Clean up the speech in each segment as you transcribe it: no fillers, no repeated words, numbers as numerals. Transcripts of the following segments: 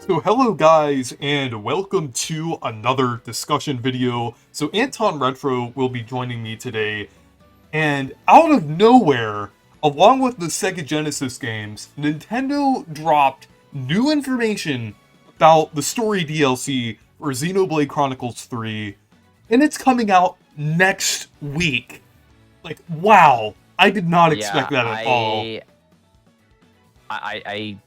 So hello guys, and welcome to another discussion video. So Anton Retro will be joining me today, and out of nowhere, along with the Sega Genesis games, Nintendo dropped new information about the story DLC for Xenoblade Chronicles 3, and it's coming out next week. Like, wow, I did not expect Yeah, that at all. I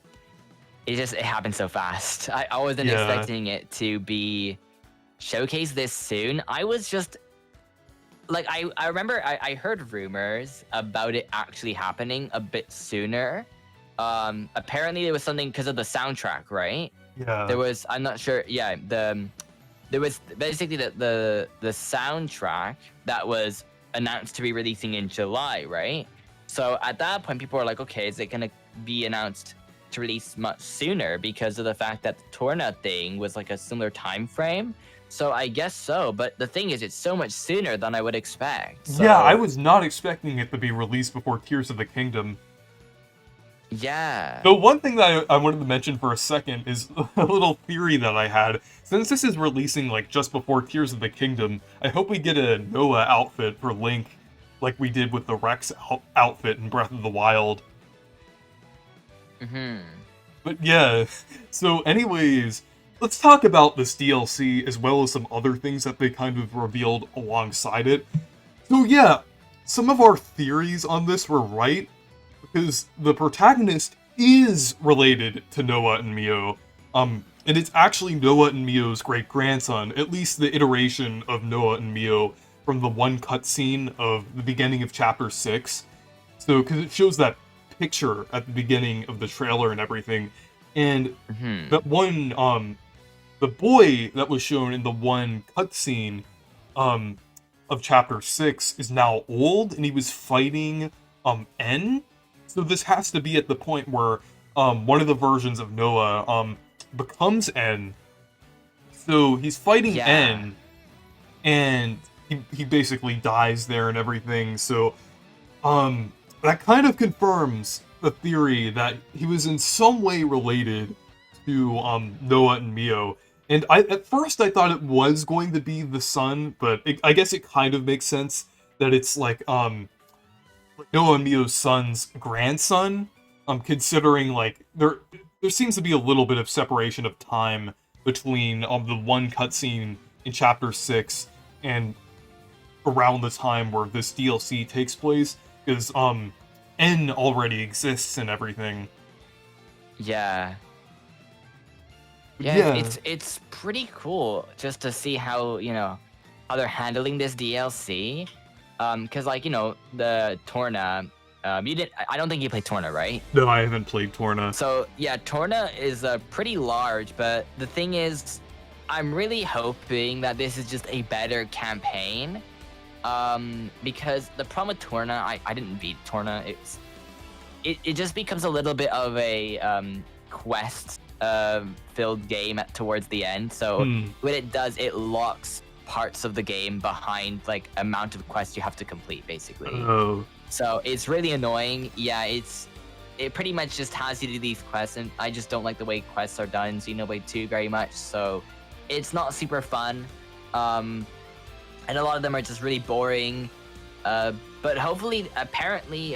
it happened so fast. I wasn't Yeah, expecting it to be showcased this soon. I was just like, I remember I heard rumors about it actually happening a bit sooner. Apparently there was something because of the soundtrack, right? yeah. I'm not sure. Yeah, there was basically the soundtrack that was announced to be releasing in July, right? So at that point, people were like, okay, is it gonna be announced to release much sooner because of the fact that the Torna thing was like a similar time frame? So I guess so, but the thing is, it's so much sooner than I would expect. Yeah, I So was not expecting it to be released before Tears of the Kingdom. yeah. So one thing that I wanted to mention for a second is a little theory that I had. Since this is releasing like just before Tears of the Kingdom, I hope we get a Noah outfit for Link, like we did with the Rex outfit in Breath of the Wild. Hmm. But yeah, so anyways, let's talk about this DLC as well as some other things that they kind of revealed alongside it. So yeah, some of our theories on this were right, because the protagonist is related to Noah and Mio. And it's actually Noah and Mio's great-grandson, at least the iteration of Noah and Mio from the one cutscene of the beginning of Chapter 6. So, because it shows that picture at the beginning of the trailer and everything, and Hmm. that one, the boy that was shown in the one cutscene, um, of Chapter 6 is now old, and he was fighting, N? So this has to be at the point where one of the versions of Noah becomes N. So he's fighting Yeah. N, and he basically dies there and everything. So that kind of confirms the theory that he was in some way related to Noah and Mio. And at first I thought it was going to be the son, but I guess it kind of makes sense that it's like Noah Mio's son's grandson. Considering like there seems to be a little bit of separation of time between the one cutscene in Chapter 6 and around the time where this DLC takes place, because N already exists and everything. Yeah. But Yeah, yeah, it's pretty cool just to see how, how they're handling this DLC. Because like, the Torna, you didn't I don't think you played Torna, right? no, I haven't played Torna. So yeah, Torna is pretty large, but the thing is, I'm really hoping that this is just a better campaign. Because the problem with Torna, I didn't beat Torna. It just becomes a little bit of a quest filled game towards the end. So Hmm. what it does, it locks parts of the game behind like amount of quests you have to complete, basically. Oh. So it's really annoying. Yeah, it pretty much just has you do these quests, and I just don't like the way quests are done in Xenoblade 2 very much. So it's not super fun. And a lot of them are just really boring. But hopefully, apparently,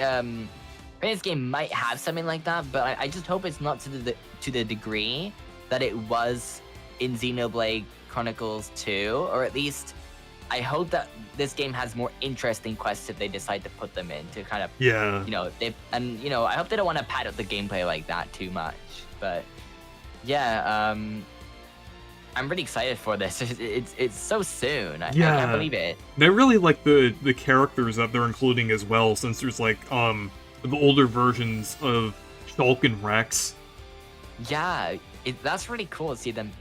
this game might have something like that. But I just hope it's not to the degree that it was in Xenoblade Chronicles 2, or at least I hope that this game has more interesting quests if they decide to put them in to kind of, Yeah. I hope they don't want to pad out the gameplay like that too much. But yeah, I'm really excited for this. It's so soon. I Yeah. can't believe it. And I really like the characters that they're including as well, since there's like the older versions of Shulk and Rex. Yeah, that's really cool to see them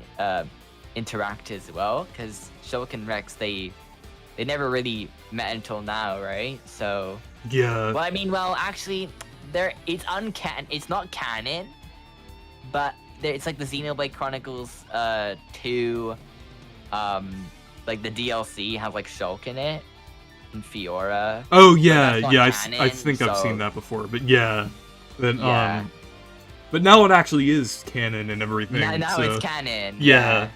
interact as well, because Shulk and Rex, they never really met until now, right? So, Yeah. well, I mean, well, actually, it's not canon, but it's like the Xenoblade Chronicles 2, like the DLC has like Shulk in it and Fiora. Oh But yeah, that's not yeah. I canon, think I've so seen that before, but yeah. Then yeah. but now it actually is canon and everything. Now so, it's canon. Yeah.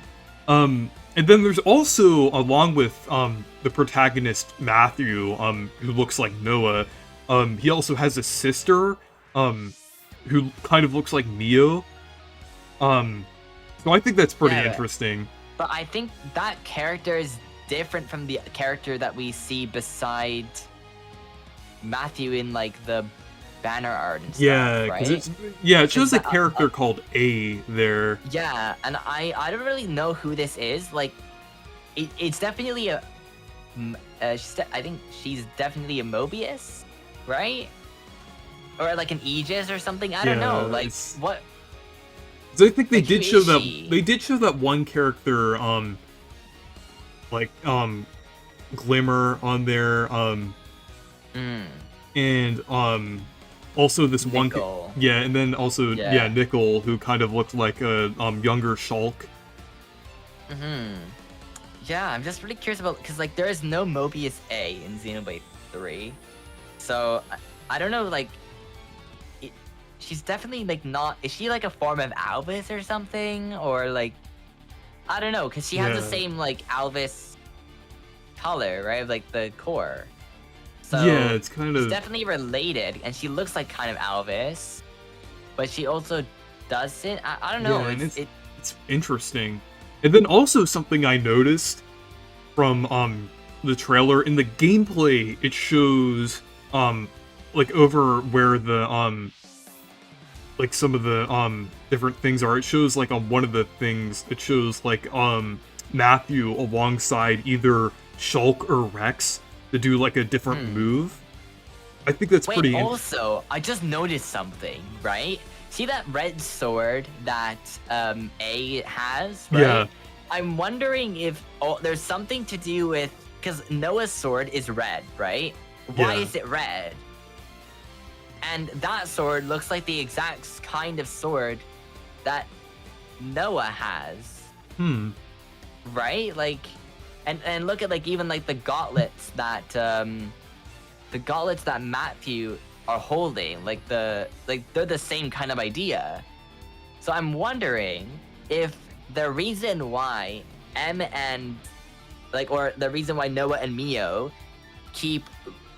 And then there's also, along with the protagonist Matthew, who looks like Noah, he also has a sister, who kind of looks like Mio. So I think that's pretty interesting. But I think that character is different from the character that we see beside Matthew in like the banner art and stuff, right? It shows a character called A there. Yeah, and I don't really know who this is. Like, it's definitely a. I think she's definitely a Mobius, right? Or like an Aegis or something. I don't know. Like what? So I think they did show that one character, Glimmer on there, and also this Nickel. one, and then also Nickel, who kind of looked like a younger Shulk. Yeah, I'm just really curious about, because like there is no Mobius A in Xenoblade 3, so I don't know, like. She's definitely like not. Is she like a form of Alvis or something, or like I don't know, because she has the same like Alvis color, right? Like the core. So it's kind of definitely related, and she looks like kind of Alvis, but she also doesn't. I don't know. Yeah, it's interesting. And then also something I noticed from the trailer in the gameplay, it shows like over where the like some of the different things are. It shows like on one of the things, it shows like Matthew alongside either Shulk or Rex to do like a different move. I think that's pretty also, I just noticed something, right? See that red sword that A has, right? Yeah. I'm wondering if there's something to do with, because Noah's sword is red, right? Why is it red? And that sword looks like the exact kind of sword that Noah has. Right? Like, and look at like even like the gauntlets that Matthew are holding. Like they're the same kind of idea. So I'm wondering if the reason why the reason why Noah and Mio keep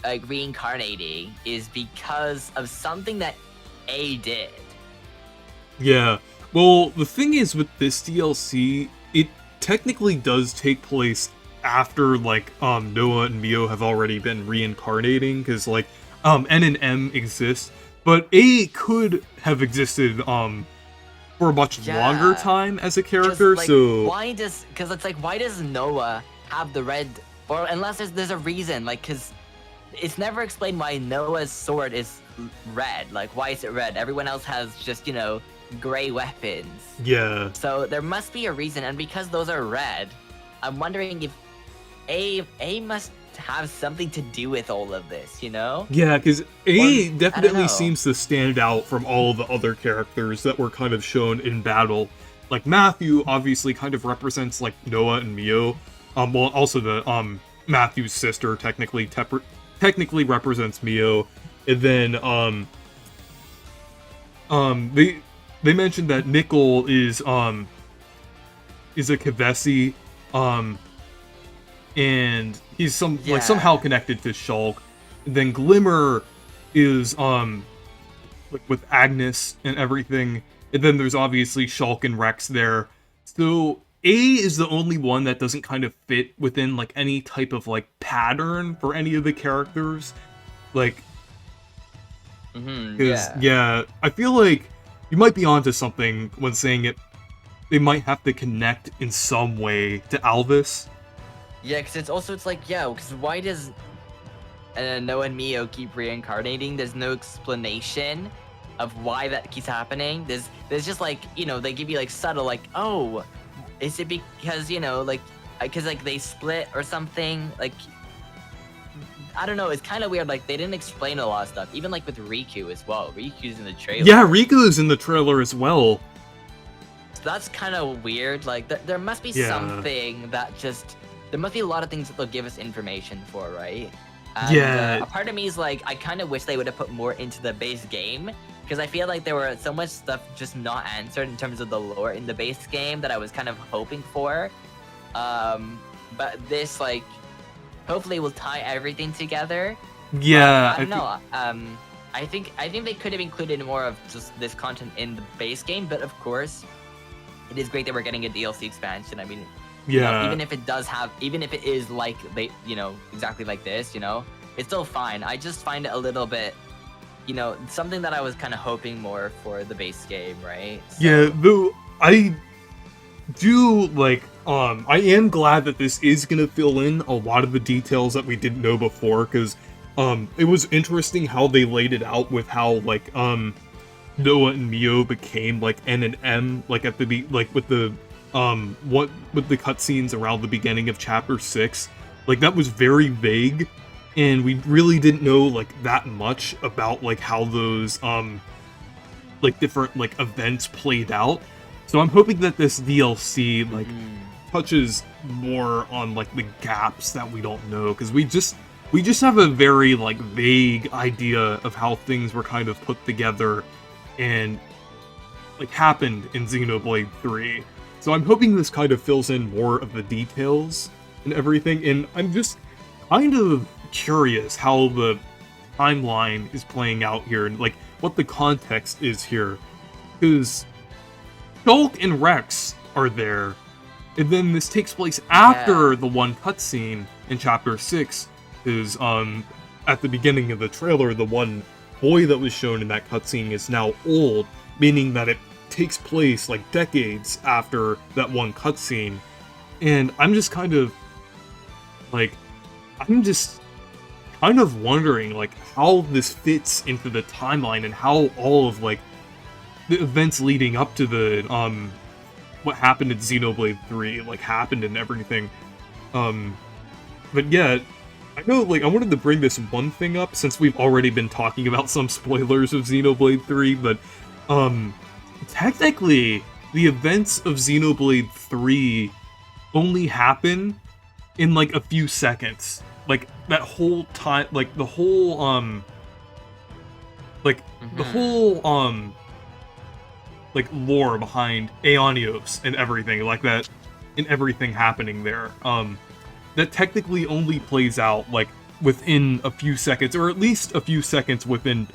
like reincarnating is because of something that A did. Yeah. Well, the thing is with this DLC, it technically does take place after like Noah and Mio have already been reincarnating, because like N and M exist, but A could have existed for a much longer time as a character. Like, so why does Noah have the red, or unless there's a reason, like, because it's never explained why Noah's sword is red. Like, why is it red? Everyone else has just, gray weapons. Yeah. So there must be a reason, and because those are red, I'm wondering if A must have something to do with all of this, Yeah, because A definitely seems to stand out from all the other characters that were kind of shown in battle. Like, Matthew obviously kind of represents, like, Noah and Mio. Well, also the, Matthew's sister technically represents Mio, and then they mentioned that Nickel is a Kavesi, and he's somehow connected to Shulk. And then Glimmer is like with Agnes and everything, and then there's obviously Shulk and Rex there. So A is the only one that doesn't kind of fit within like any type of like pattern for any of the characters. Like, I feel like you might be onto something when saying it. They might have to connect in some way to Alvis. Yeah, because it's like, because why does Noah and Mio keep reincarnating? There's no explanation of why that keeps happening. There's just like, they give you like subtle, like, oh, is it because, because like they split or something? Like, I don't know, it's kind of weird. Like, they didn't explain a lot of stuff, even like with Riku as well. Riku's in the trailer. Yeah, Riku's in the trailer as well. So that's kind of weird. Like, there must be something that just... There must be a lot of things that they'll give us information for, right? And, a part of me is like, I kind of wish they would have put more into the base game, because I feel like there were so much stuff just not answered in terms of the lore in the base game that I was kind of hoping for. But this, like, hopefully will tie everything together. Yeah, I don't know. I think they could have included more of just this content in the base game, but of course, it is great that we're getting a DLC expansion. I mean, you know, even if it is like they, exactly like this, it's still fine. I just find it a little bit, something that I was kind of hoping more for the base game, right? So, yeah. Though I do like, I am glad that this is gonna fill in a lot of the details that we didn't know before, because it was interesting how they laid it out with how like Noah and Mio became like N and M, like at the like with the with the cutscenes around the beginning of chapter 6. Like that was very vague, and we really didn't know like that much about like how those like different like events played out. So I'm hoping that this DLC like touches more on like the gaps that we don't know, because we just have a very like vague idea of how things were kind of put together and like happened in Xenoblade 3. So I'm hoping this kind of fills in more of the details and everything, and I'm just kind of curious how the timeline is playing out here and like what the context is here, because Shulk and Rex are there, and then this takes place after the one cutscene in chapter 6. Is at the beginning of the trailer, the one boy that was shown in that cutscene is now old, meaning that it takes place like decades after that one cutscene. And I'm just kind of wondering like how this fits into the timeline and how all of like the events leading up to the what happened in Xenoblade 3 like happened and everything. But yeah, I know, like, I wanted to bring this one thing up since we've already been talking about some spoilers of Xenoblade 3, but technically the events of Xenoblade 3 only happen in like a few seconds. Like that whole time, like the whole like lore behind Aeonios and everything like that, and everything happening there. That technically only plays out like within a few seconds, or at least a few seconds within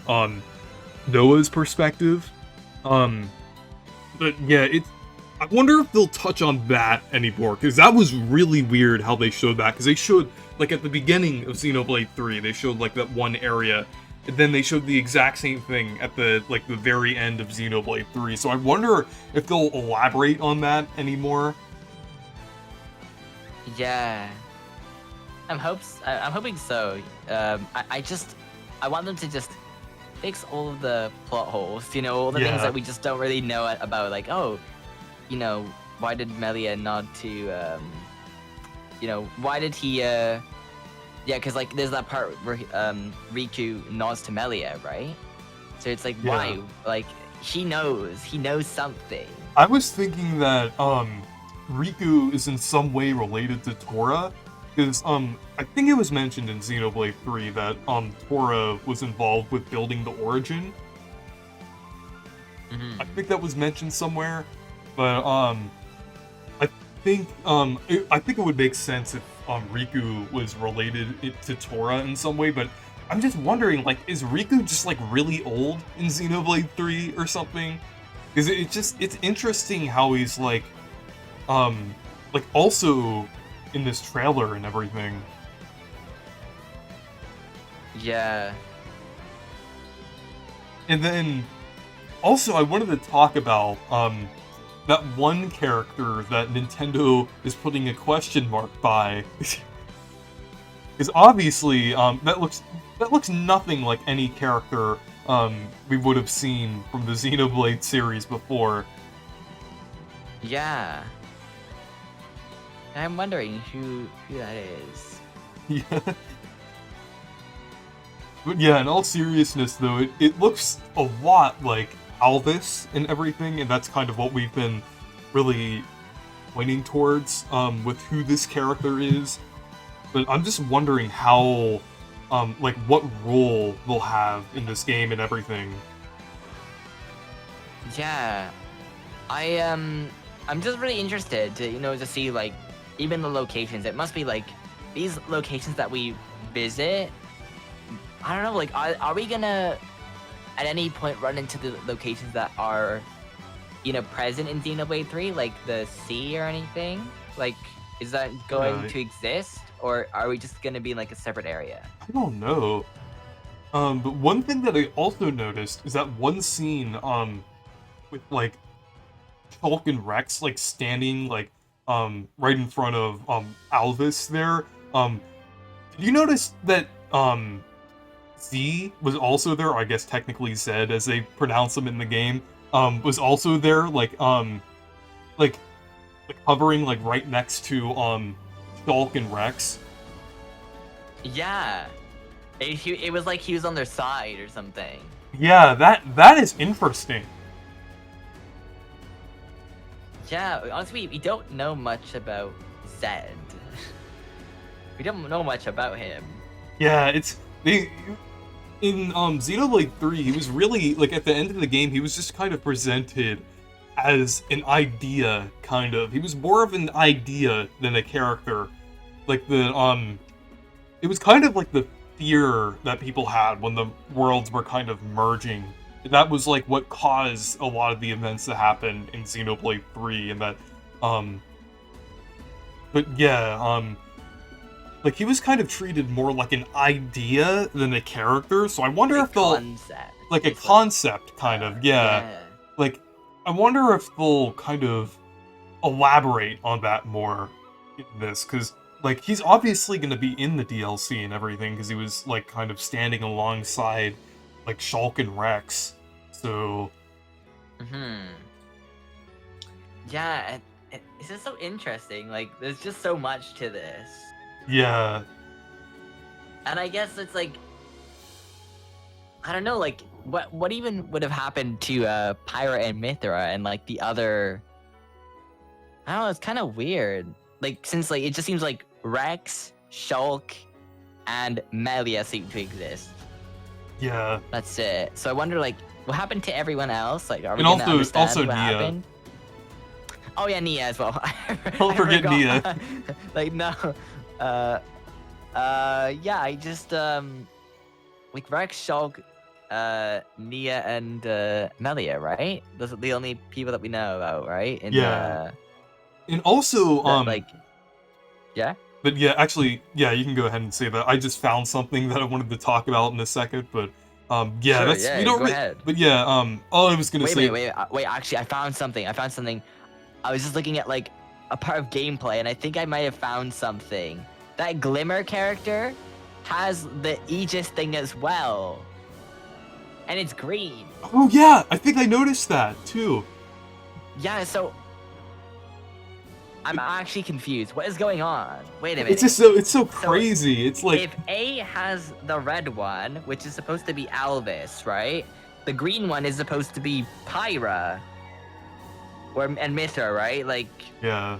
Noah's perspective. But yeah, I wonder if they'll touch on that anymore, because that was really weird how they showed that, because they showed like at the beginning of Xenoblade 3, they showed like that one area, and then they showed the exact same thing at the very end of Xenoblade 3. So I wonder if they'll elaborate on that anymore. Yeah. I'm hoping so. I want them to just fix all of the plot holes, all the things that we just don't really know about, like, why did Melia nod to, why did he, because, like, there's that part where Riku nods to Melia, right? So it's like, why? Like, he knows something. I was thinking that, Riku is in some way related to Tora, because, I think it was mentioned in Xenoblade 3 that, Tora was involved with building the Origin. I think that was mentioned somewhere, but, I think it would make sense if, Riku was related to Tora in some way, but I'm just wondering, like, is Riku just, like, really old in Xenoblade 3 or something? Because it's interesting how he's, like, also in this trailer and everything. Yeah. And then, also, I wanted to talk about, that one character that Nintendo is putting a question mark by. Because obviously, that looks nothing like any character, we would have seen from the Xenoblade series before. Yeah. I'm wondering who that is. Yeah. But yeah, in all seriousness though, it looks a lot like Alvis and everything, and that's kind of what we've been really pointing towards with who this character is. But I'm just wondering how, like, what role they'll have in this game and everything. Yeah, I'm just really interested to to see like even the locations. It must be like these locations that we visit. I don't know, like are we gonna at any point run into the locations that are present in Xenoblade 3, like the sea or anything? Like, is that going Yeah, to exist, or are we just gonna be in like a separate area? I don't know. But one thing that I also noticed is that one scene, with like Shulk and Rex like standing like right in front of Alvis there. Did you notice that Z was also there, or I guess technically Zed as they pronounce him in the game, was also there, like hovering like right next to Shulk and Rex. Yeah, it was like he was on their side or something. Yeah, that is interesting. Yeah, honestly, we don't know much about Zed. We don't know much about him. Yeah, it's they in Xenoblade 3, he was really like at the end of the game, he was just kind of presented as an idea, kind of. He was more of an idea than a character. Like it was kind of like the fear that people had when the worlds were kind of merging. That was like what caused a lot of the events that happened in Xenoblade 3, and that um but yeah, like he was kind of treated more like an idea than a character, so I wonder A if they'll concept. like a It's concept kind of, yeah. yeah. Like I wonder if they'll kind of elaborate on that more in this, because like he's obviously going to be in the DLC and everything, because he was like kind of standing alongside like Shulk and Rex. So Hmm. Yeah, it's just so interesting. Like, there's just so much to this, yeah, and I guess it's like I don't know, like what even would have happened to Pyra and Mithra and like the other. I don't know. It's kind of weird. Like since like it just seems like Rex, Shulk, and Melia seem to exist. yeah, That's it. So I wonder like what happened to everyone else? Like, are we and gonna understand also what Nia. happened? Oh yeah, Nia as well. Don't I forget forgot. Nia. Like no, yeah. I just like Rex, Shulk, Nia, and Melia, right? Those are the only people that we know about, right? In Yeah, and also that like, yeah. but yeah, actually, yeah, you can go ahead and say that. I just found something that I wanted to talk about in a second, but yeah, Sure, that's we yeah. don't Go really. ahead. But yeah, all I was gonna Wait, say. wait, wait, wait. Actually, I found something. I was just looking at like a part of gameplay, and I think I might have found something. That Glimmer character has the Aegis thing as well, and it's green. Oh yeah, I think I noticed that too. Yeah, so I'm actually confused. What is going on? Wait a minute. It's just so crazy. It's like If A has the red one, which is supposed to be Alvis, right? The green one is supposed to be Pyra, and Mithra, right? Like yeah,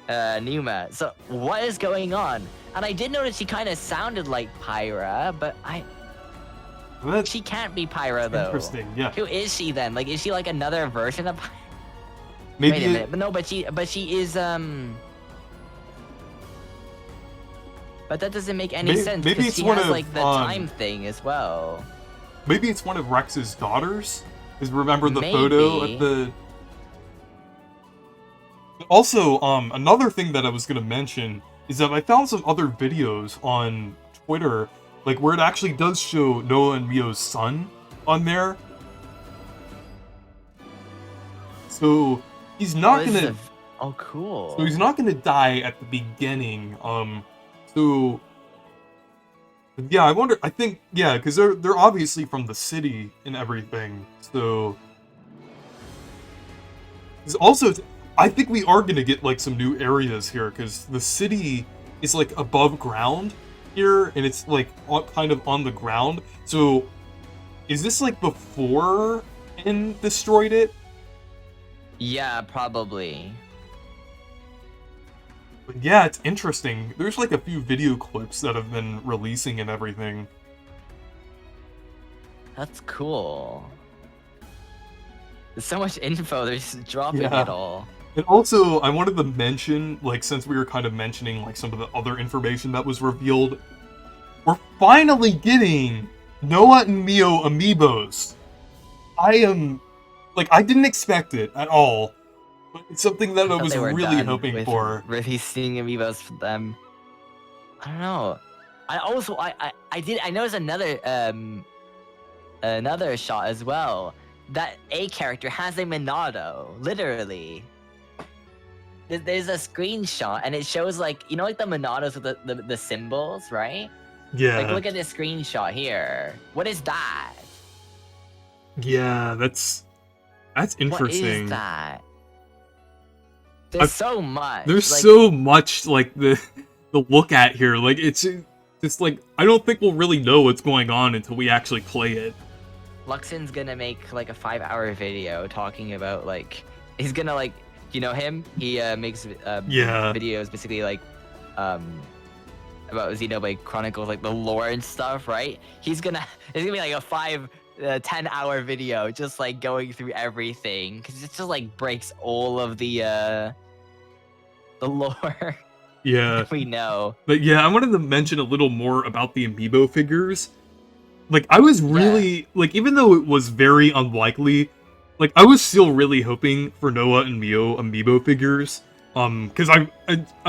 Numa. So what is going on? And I did notice she kind of sounded like Pyra, but that's she can't be Pyra though. interesting. Yeah, Who is she then? Like, is she like another version of Pyra? maybe Wait a minute, but no, but she is But that doesn't make any sense. maybe 'Cause it's she one has of, like the time thing as well. maybe it's one of Rex's daughters. Because remember the photo Maybe. at the. Also, another thing that I was gonna mention is that I found some other videos on Twitter, like where it actually does show Noah and Mio's son on there. So he's not this is gonna. Oh, cool. So he's not gonna die at the beginning. So yeah, I wonder. I think yeah, because they're obviously from the city and everything. So there's also, I think we are gonna get like some new areas here because the city is like above ground here, and it's like kind of on the ground. So is this like before N destroyed it? Yeah, probably. But yeah, it's interesting. There's like a few video clips that have been releasing and everything. That's cool. There's so much info. They're just dropping Yeah. it all. And also, I wanted to mention, like, since we were kind of mentioning, like, some of the other information that was revealed, we're finally getting Noah and Mio amiibos. I am, like, I didn't expect it at all, but it's something that I I thought was they were really done hoping with for. releasing amiibos for them. I don't know. I also I noticed another shot as well. That A character has a Monado, literally. There's a screenshot and it shows like like the Monados with the symbols, right? Yeah. Like look at this screenshot here. What is that? Yeah, that's interesting. What is that? There's so much. There's like, so much, like, the look at here. Like, it's like, I don't think we'll really know what's going on until we actually play it. Luxon's gonna make like a 5-hour video talking about like he's gonna like him. He makes videos basically like about Xenoblade Chronicles, like the lore and stuff, right? It's gonna be like a 10-hour video just like going through everything because it just like breaks all of the lore. Yeah. We know. But yeah, I wanted to mention a little more about the amiibo figures. Like, I was really, like, even though it was very unlikely, like, I was still really hoping for Noah and Mio amiibo figures. Because I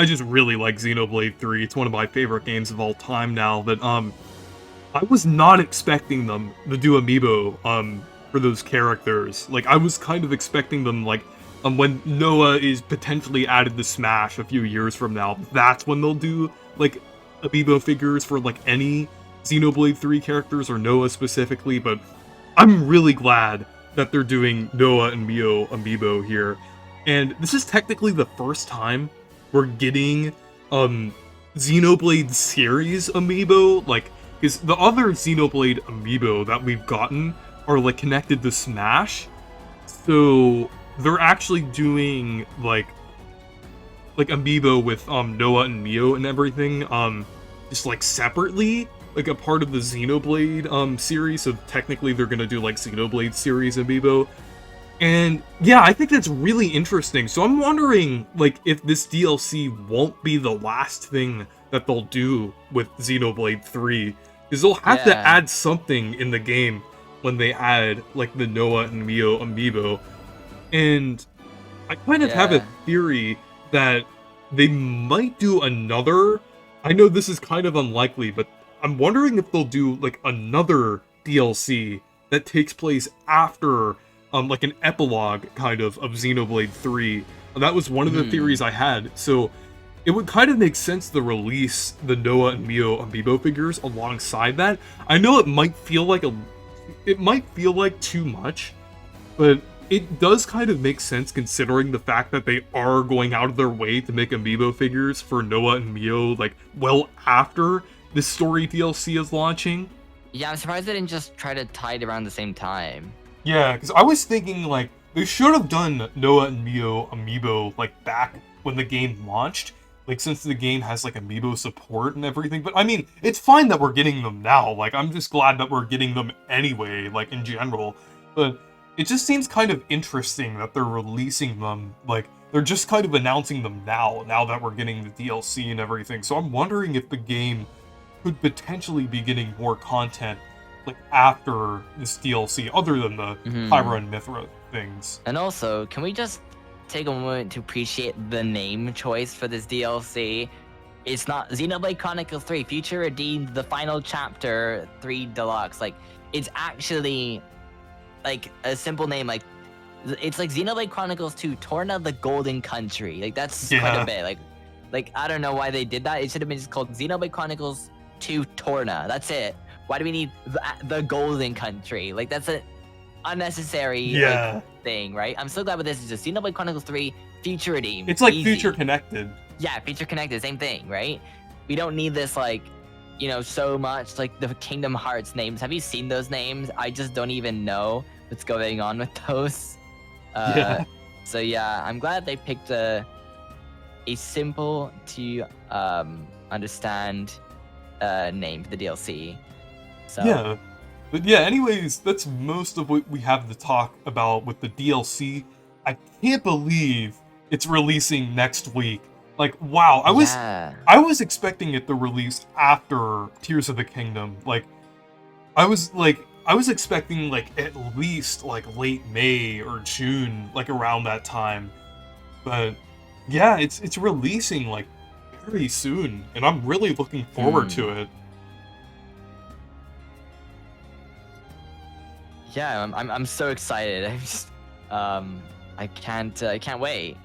just really like Xenoblade 3. It's one of my favorite games of all time now. But, I was not expecting them to do amiibo, for those characters. Like, I was kind of expecting them, like, when Noah is potentially added to Smash a few years from now, that's when they'll do, like, amiibo figures for, like, any Xenoblade 3 characters, or Noah specifically, but I'm really glad that they're doing Noah and Mio amiibo here. And this is technically the first time we're getting, Xenoblade series amiibo, like, because the other Xenoblade amiibo that we've gotten are, like, connected to Smash, so they're actually doing, like amiibo with, Noah and Mio and everything, just, like, separately, like a part of the Xenoblade series, so technically they're gonna do like Xenoblade series amiibo. And yeah, I think that's really interesting. So I'm wondering like if this DLC won't be the last thing that they'll do with Xenoblade 3, because they'll have to add something in the game when they add like the Noah and Mio amiibo. And I kind of have a theory that they might do another. I know this is kind of unlikely, but I'm wondering if they'll do, like, another DLC that takes place after, like, an epilogue, kind of Xenoblade 3. That was one of the theories I had, so it would kind of make sense to release the Noah and Mio amiibo figures alongside that. I know it might feel like too much, but it does kind of make sense considering the fact that they are going out of their way to make amiibo figures for Noah and Mio, like, well after this story DLC is launching. Yeah, I'm surprised they didn't just try to tie it around the same time. Yeah, because I was thinking, like, they should have done Noah and Mio amiibo, like, back when the game launched. Like, since the game has, like, amiibo support and everything. But, I mean, it's fine that we're getting them now. Like, I'm just glad that we're getting them anyway, like, in general. But it just seems kind of interesting that they're releasing them, like, they're just kind of announcing them now that we're getting the DLC and everything. So I'm wondering if the game could potentially be getting more content, like, after this DLC, other than the Pyra and Mithra things. And also, can we just take a moment to appreciate the name choice for this DLC? It's not Xenoblade Chronicles 3 Future Redeemed, the Final Chapter 3 Deluxe. Like, it's actually, like, a simple name. Like, it's like Xenoblade Chronicles 2 Torna the Golden Country. Like, that's quite a bit. Like, I don't know why they did that. It should have been just called Xenoblade Chronicles 2 Torna. That's it. Why do we need the Golden Country? Like, that's an unnecessary like, thing, right? I'm so glad with this. It's just Xenoblade Chronicles 3 Future Redeemed. It's like Future Connected. Yeah, Future Connected, same thing, right? We don't need this, like, so much, like, the Kingdom Hearts names. Have you seen those names? I just don't even know what's going on with those. So yeah, I'm glad they picked a simple to understand name for the DLC. So yeah, But yeah, anyways, that's most of what we have to talk about with the DLC. I can't believe it's releasing next week. Like, wow, Yeah. I was expecting it to release after Tears of the Kingdom. Like, I was expecting like at least like late May or June, like around that time. But yeah, it's releasing like very soon, and I'm really looking forward Hmm. to it. Yeah, I'm so excited. I'm just I can't wait.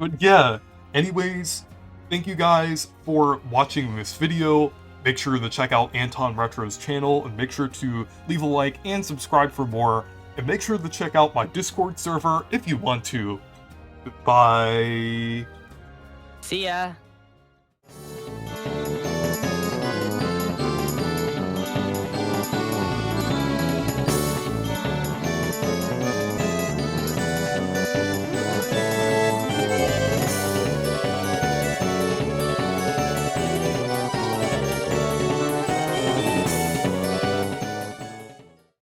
But yeah, anyways, thank you guys for watching this video. Make sure to check out Anton Retro's channel, and make sure to leave a like and subscribe for more. And make sure to check out my Discord server if you want to. Goodbye. See ya.